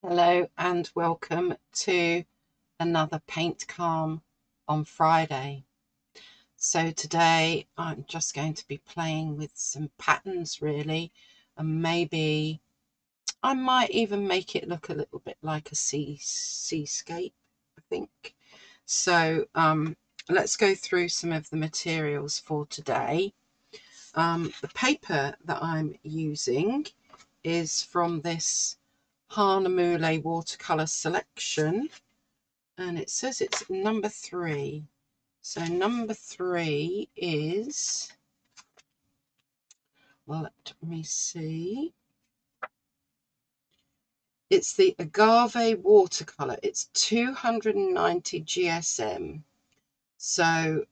Hello and welcome to another Paint Calm on Friday. So today I'm just going to be playing with some patterns really, and maybe I might even make it look a little bit like a seascape, I think. So let's go through some of the materials for today. The paper that I'm using is from this Hahnemühle watercolor selection, and it says it's number 3. So number 3 is, well, let me see, it's the Agave watercolor. It's 290 GSM. So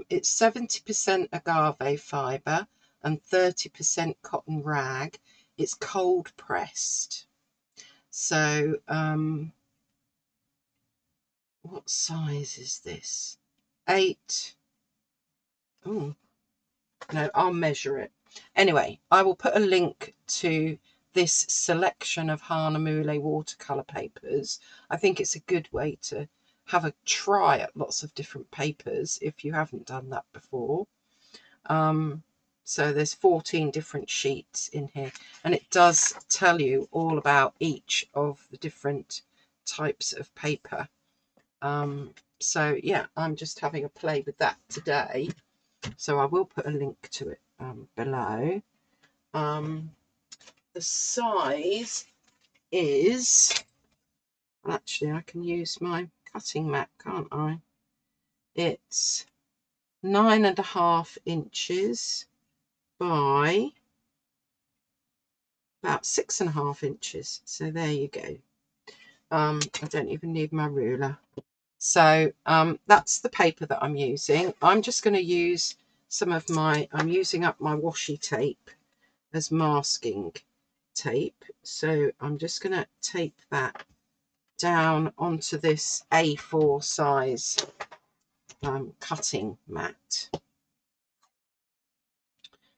it's 70% agave fiber and 30% cotton rag. It's cold pressed. So what size is this? 8. Oh, no, I'll measure it. Anyway, I will put a link to this selection of Hahnemühle watercolor papers. I think it's a good way to have a try at lots of different papers if you haven't done that before. So there's 14 different sheets in here, and it does tell you all about each of the different types of paper. So yeah, I'm just having a play with that today. So I will put a link to it below. The size is, actually I can use my cutting mat, can't I? It's 9.5 inches by about 6.5 inches. So there you go. I don't even need my ruler. So that's the paper that I'm using. I'm just going to use some of my, I'm using up my washi tape as masking tape. So I'm just going to tape that down onto this A4 size cutting mat.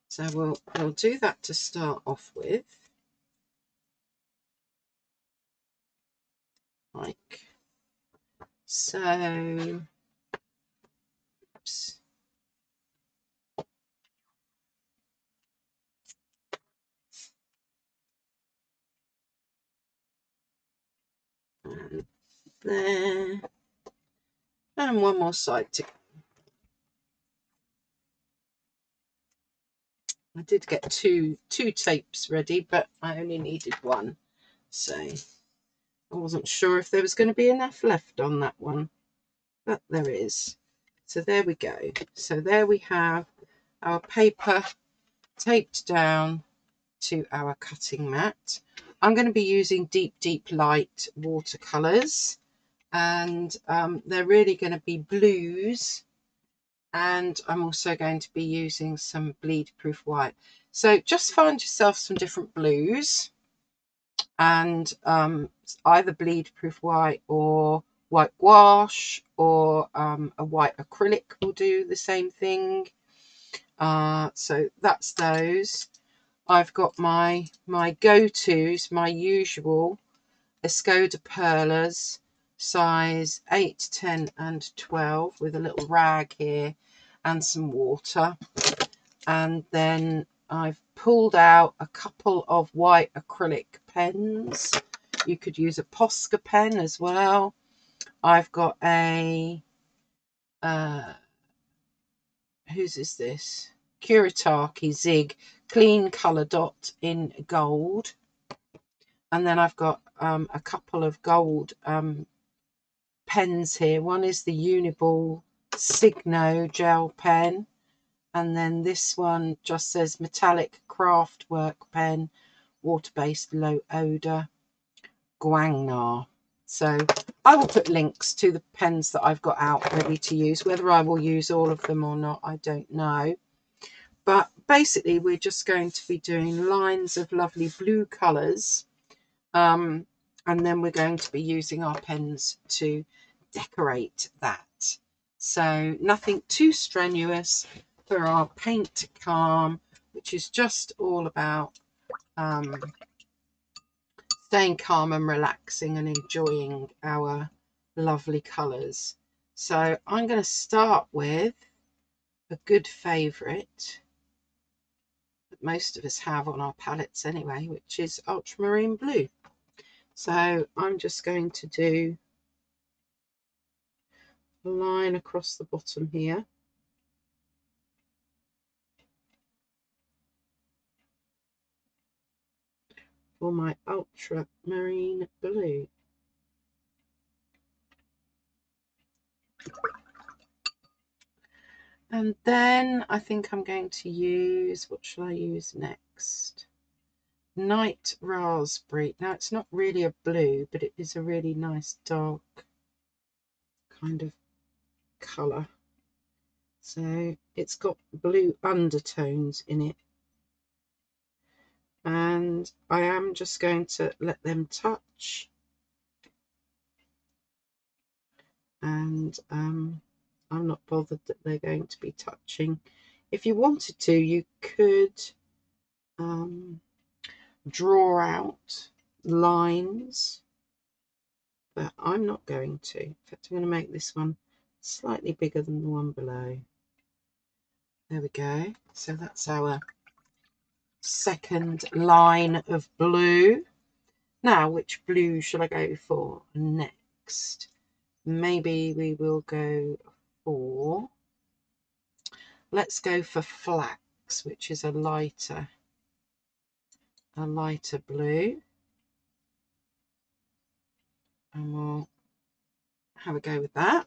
So we'll do that to start off with. Like so. Oops. And there. And one more side to go. I did get two tapes ready, but I only needed one. So I wasn't sure if there was going to be enough left on that one, but there is. So there we go. So there we have our paper taped down to our cutting mat. I'm going to be using deep light watercolors, and they're really going to be blues, and I'm also going to be using some bleed proof white. So just find yourself some different blues, and either bleed proof white or white gouache, or a white acrylic will do the same thing. So that's those. I've got my go-tos, my usual Escoda Perlas, size 8, 10 and 12, with a little rag here and some water. And then I've pulled out a couple of white acrylic pens. You could use a Posca pen as well. I've got a, whose is this? Kuretake Zig Clean Colour Dot in gold. And then I've got a couple of gold pens here. One is the Uniball Signo gel pen, and then this one just says metallic craft work pen, water-based, low odor, Guangnar. So I will put links to the pens that I've got out ready to use. Whether I will use all of them or not, I don't know. But basically we're just going to be doing lines of lovely blue colours, and then we're going to be using our pens to decorate that. So nothing too strenuous for our Paint Calm, which is just all about staying calm and relaxing and enjoying our lovely colours. So I'm going to start with a good favourite that most of us have on our palettes anyway, which is ultramarine blue. So I'm just going to do a line across the bottom here. For my ultramarine blue. And then I think I'm going to use, what shall I use next? Night Raspberry. Now it's not really a blue, but it is a really nice dark kind of colour. So it's got blue undertones in it. And I am just going to let them touch. And I'm not bothered that they're going to be touching. If you wanted to, you could draw out lines, but I'm not going to. In fact, I'm going to make this one slightly bigger than the one below. There we go. So that's our second line of blue. Now, which blue shall I go for next? Maybe we will go for, let's go for Flax, which is a lighter blue. And we'll have a go with that.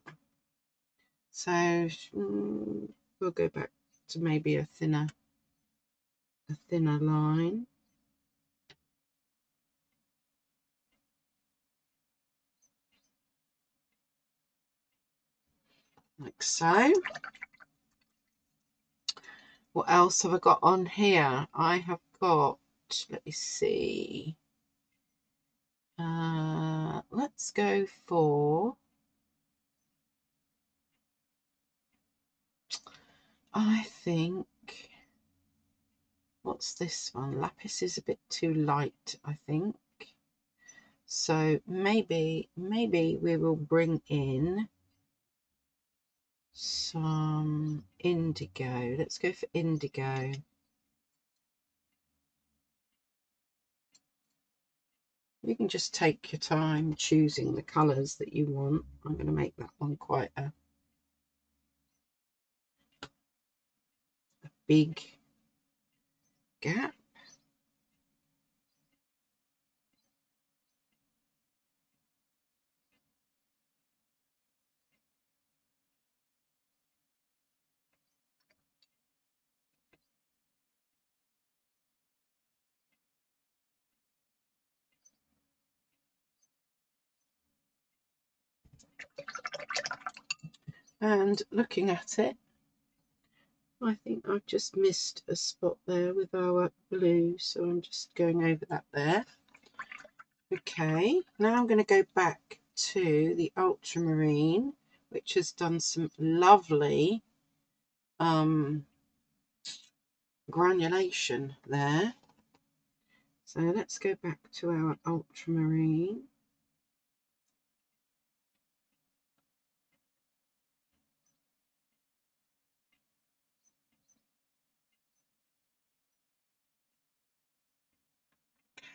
So we'll go back to maybe a thinner line. Like so. What else have I got on here? I have got, let me see. Let's go for, I think, what's this one? Lapis is a bit too light, I think. So maybe we will bring in some indigo. Let's go for indigo. You can just take your time choosing the colours that you want. I'm going to make that one quite a big gap. And looking at it, I think I've just missed a spot there with our blue, so I'm just going over that there. Okay, now I'm going to go back to the ultramarine, which has done some lovely granulation there. So let's go back to our ultramarine.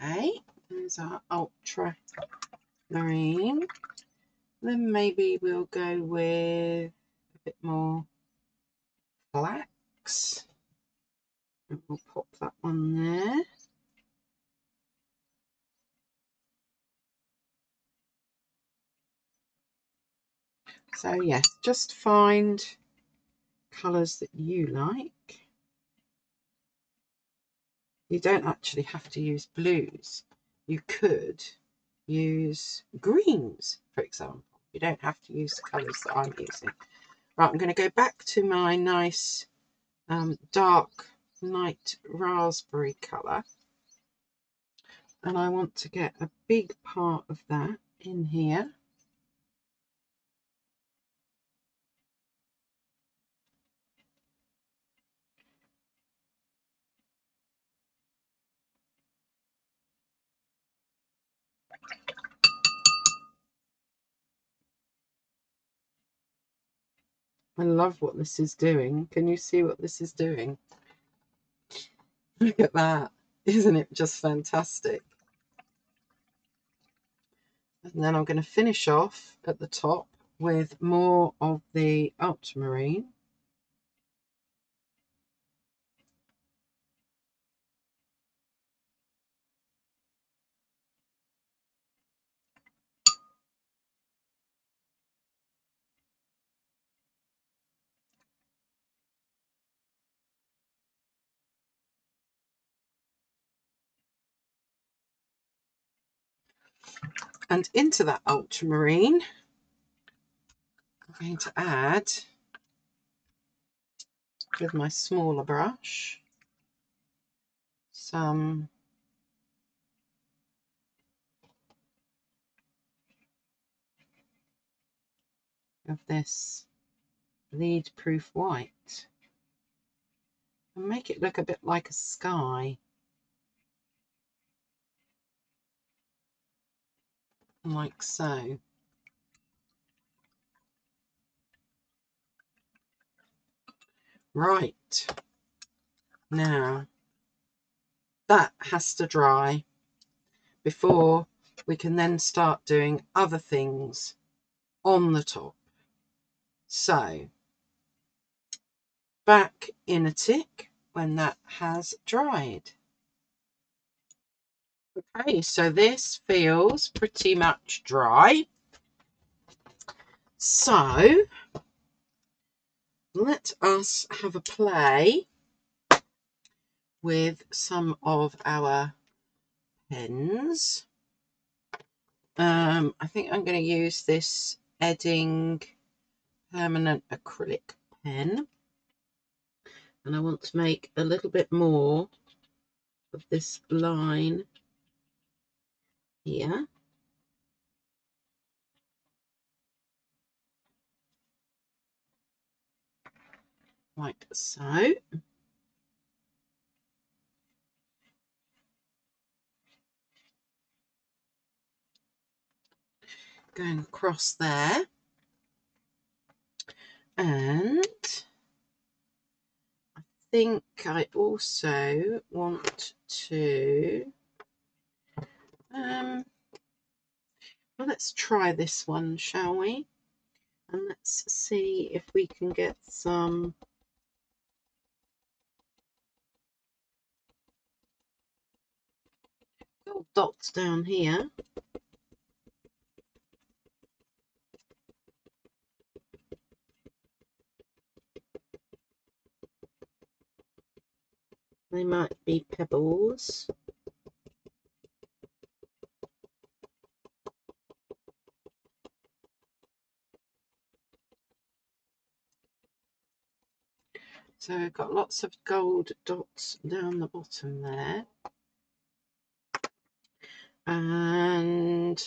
Okay, there's our ultramarine. Then maybe we'll go with a bit more Flax. And we'll pop that on there. So yes, just find colours that you like. You don't actually have to use blues. You could use greens, for example. You don't have to use the colours that I'm using. Right, I'm going to go back to my nice dark Night Raspberry colour. And I want to get a big part of that in here. I love what this is doing. Can you see what this is doing? Look at that. Isn't it just fantastic? And then I'm going to finish off at the top with more of the ultramarine. And into that ultramarine, I'm going to add, with my smaller brush, some of this bleed proof white and make it look a bit like a sky, like so. Right, now that has to dry before we can then start doing other things on the top. So back in a tick when that has dried. Okay, so this feels pretty much dry. So let us have a play with some of our pens. I think I'm going to use this Edding permanent acrylic pen, and I want to make a little bit more of this line here, like so. Going across there, and I think I also want to well, let's try this one, shall we? And let's see if we can get some little dots down here. They might be pebbles. So we've got lots of gold dots down the bottom there. And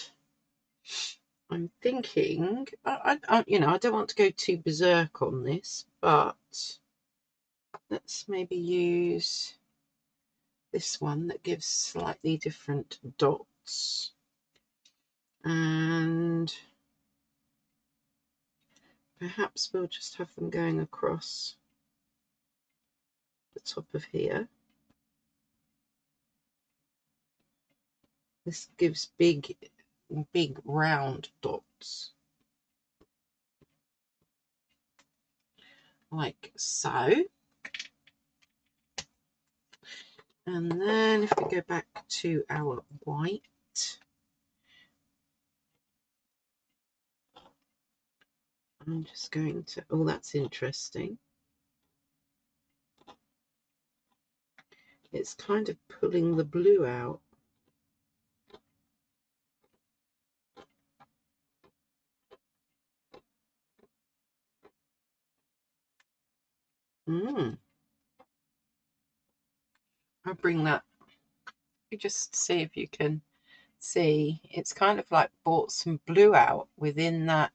I'm thinking, I don't want to go too berserk on this, but let's maybe use this one that gives slightly different dots. And perhaps we'll just have them going across the top of here. This gives big round dots, like so. And then if we go back to our white, I'm just going to, oh, that's interesting. It's kind of pulling the blue out. I'll bring that, you just see if you can see, it's kind of like brought some blue out within that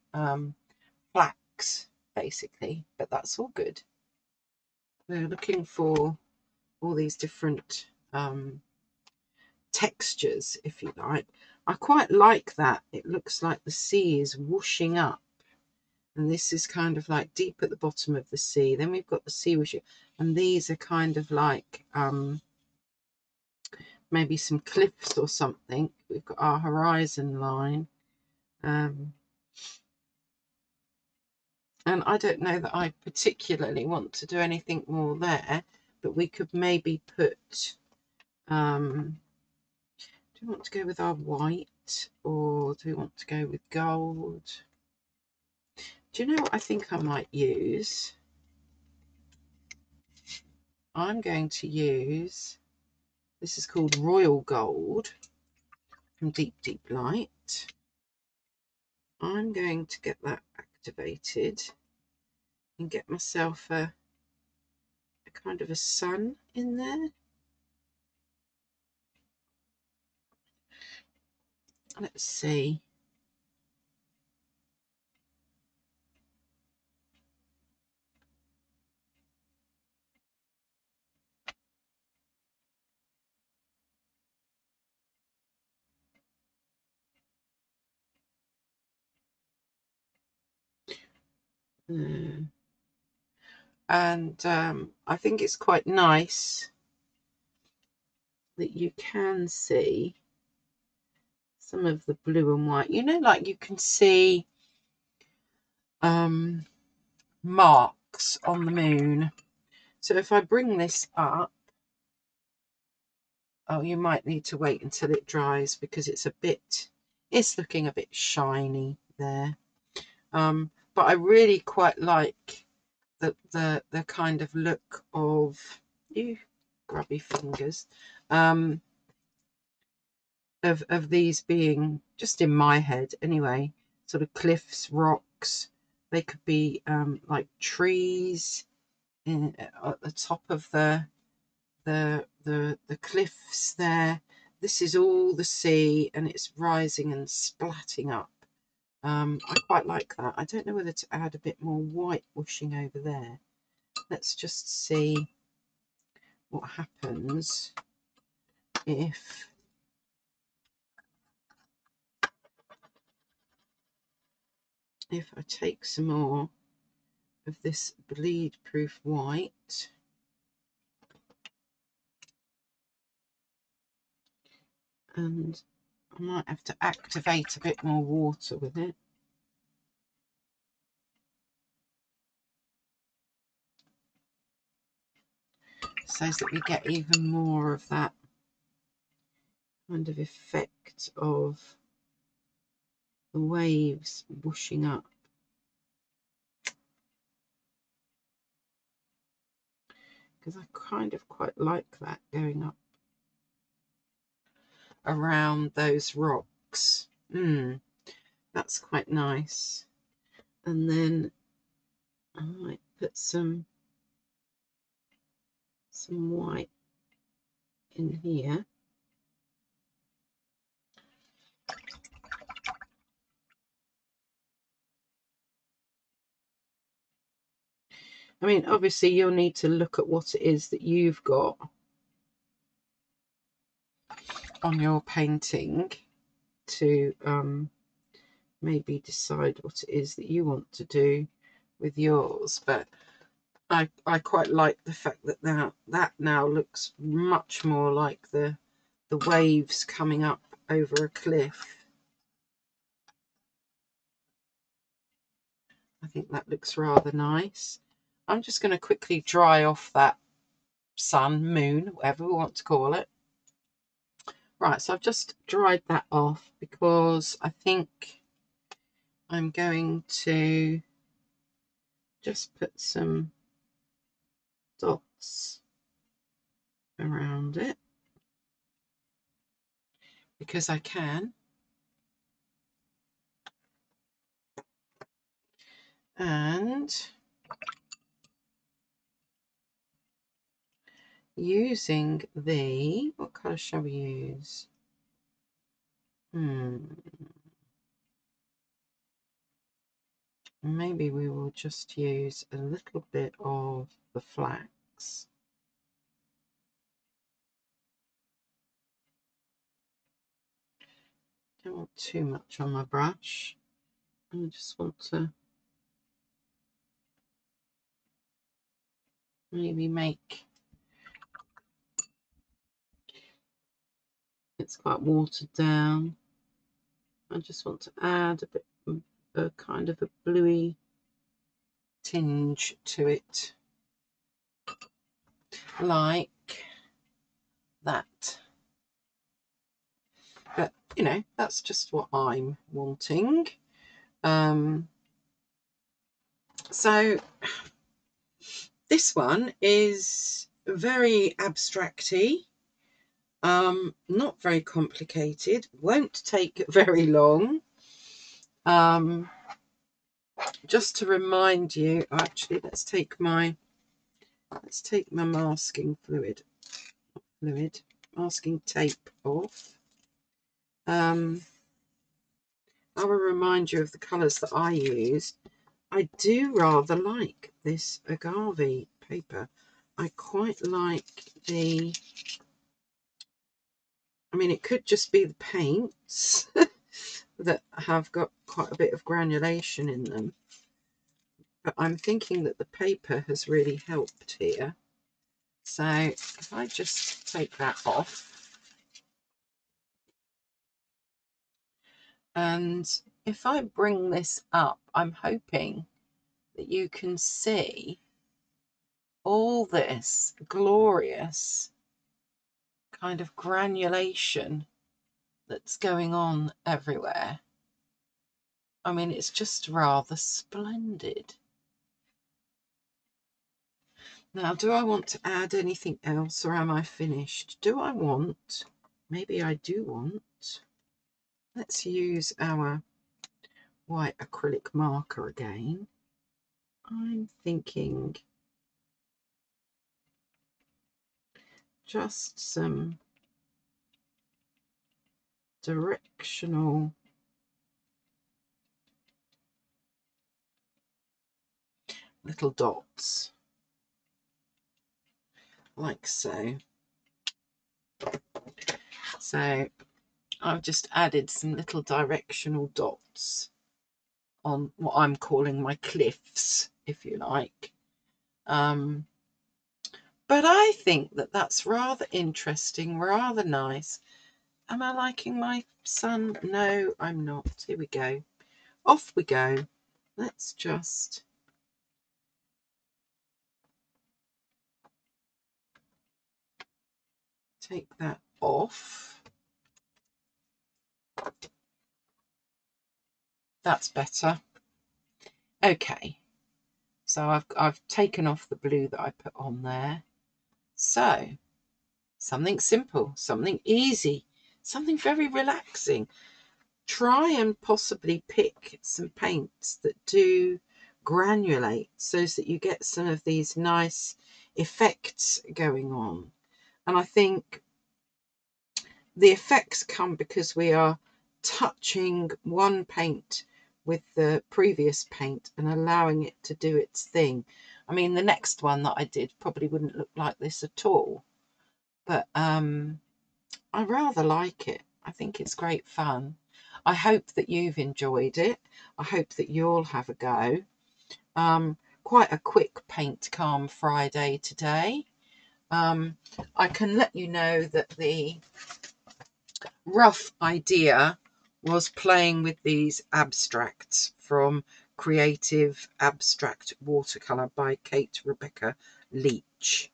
flax, basically, but that's all good. We're looking for all these different textures, if you like. I quite like that. It looks like the sea is whooshing up And this is kind of like deep at the bottom of the sea. Then we've got the sea wishing, and these are kind of like maybe some cliffs or something. We've got our horizon line. And I don't know that I particularly want to do anything more there, but we could maybe put, do we want to go with our white, or do we want to go with gold? Do you know what I think I might use? I'm going to use, this is called Royal Gold from Deep Deep Light. I'm going to get that activated and get myself a kind of a sun in there. Let's see. And I think it's quite nice that you can see some of the blue and white. You know, like you can see marks on the moon. So if I bring this up, oh, you might need to wait until it dries because it's looking a bit shiny there. But I really quite like the kind of look of, you grubby fingers, of these being, just in my head anyway, sort of cliffs, rocks. They could be like trees at the top of the cliffs there. This is all the sea, and it's rising and splatting up. I quite like that. I don't know whether to add a bit more white whooshing over there. Let's just see what happens if I take some more of this bleed proof white. And I might have to activate a bit more water with it. So that we get even more of that kind of effect of the waves whooshing up. Because I kind of quite like that going up around those rocks. That's quite nice. And then I might put some white in here. I mean, obviously you'll need to look at what it is that you've got on your painting to maybe decide what it is that you want to do with yours. But I quite like the fact that that now looks much more like the waves coming up over a cliff. I think that looks rather nice. I'm just going to quickly dry off that sun, moon, whatever we want to call it. Right, so I've just dried that off because I think I'm going to just put some dots around it because I can. And using what colour shall we use? Maybe we will just use a little bit of the flax. Don't want too much on my brush. I just want to maybe make, it's quite watered down. I just want to add a bit of a kind of a bluey tinge to it, like that. But you know, that's just what I'm wanting. So this one is very abstracty, not very complicated, won't take very long. Just to remind you, actually, let's take my masking masking tape off. I will remind you of the colours that I used. I do rather like this agave paper. I quite like the, I mean, it could just be the paints that have got quite a bit of granulation in them, but I'm thinking that the paper has really helped here. So if I just take that off, and if I bring this up, I'm hoping that you can see all this glorious kind of granulation that's going on everywhere. I mean, it's just rather splendid. Now, do I want to add anything else, or am I finished? Do I want, maybe I do want, let's use our white acrylic marker again. I'm thinking just some directional little dots, like so. So I've just added some little directional dots on what I'm calling my cliffs, if you like. But I think that that's rather interesting, rather nice. Am I liking my sun? No, I'm not. Here we go. Off we go. Let's just take that off. That's better. Okay. So I've taken off the blue that I put on there. So something simple, something easy, something very relaxing. Try and possibly pick some paints that do granulate so that you get some of these nice effects going on. And I think the effects come because we are touching one paint with the previous paint and allowing it to do its thing. I mean, the next one that I did probably wouldn't look like this at all, but I rather like it. I think it's great fun. I hope that you've enjoyed it. I hope that you'll have a go. Quite a quick Paint Calm Friday today. I can let you know that the rough idea was playing with these abstracts from Creative Abstract Watercolour by Kate Rebecca Leach.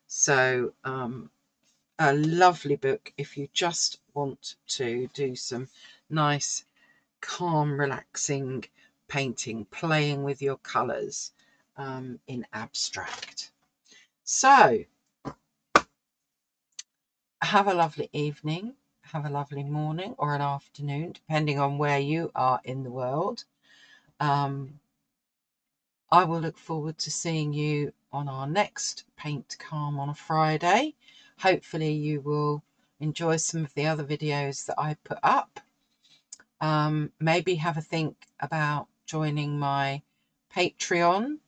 So a lovely book if you just want to do some nice, calm, relaxing painting, playing with your colours in abstract. So have a lovely evening, have a lovely morning or an afternoon, depending on where you are in the world. I will look forward to seeing you on our next Paint Calm on a Friday. Hopefully you will enjoy some of the other videos that I put up. Maybe have a think about joining my Patreon.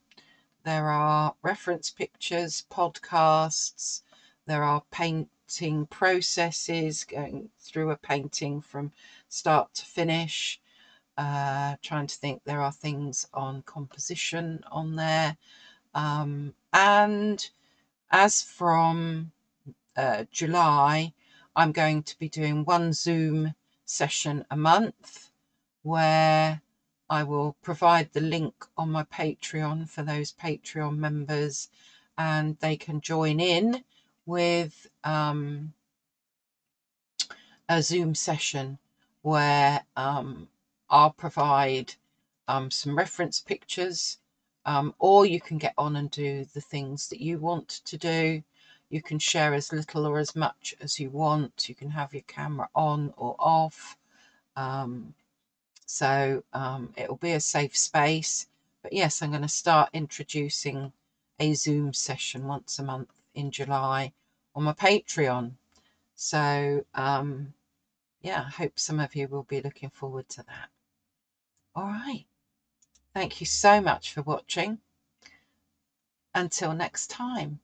There are reference pictures, podcasts, there are painting processes, going through a painting from start to finish. Trying to think, there are things on composition on there. And as from July, I'm going to be doing one Zoom session a month where I will provide the link on my Patreon for those Patreon members, and they can join in with a Zoom session where I'll provide some reference pictures, or you can get on and do the things that you want to do. You can share as little or as much as you want. You can have your camera on or off. So it will be a safe space. But yes, I'm going to start introducing a Zoom session once a month in July on my Patreon. So yeah, I hope some of you will be looking forward to that. All right. Thank you so much for watching. Until next time.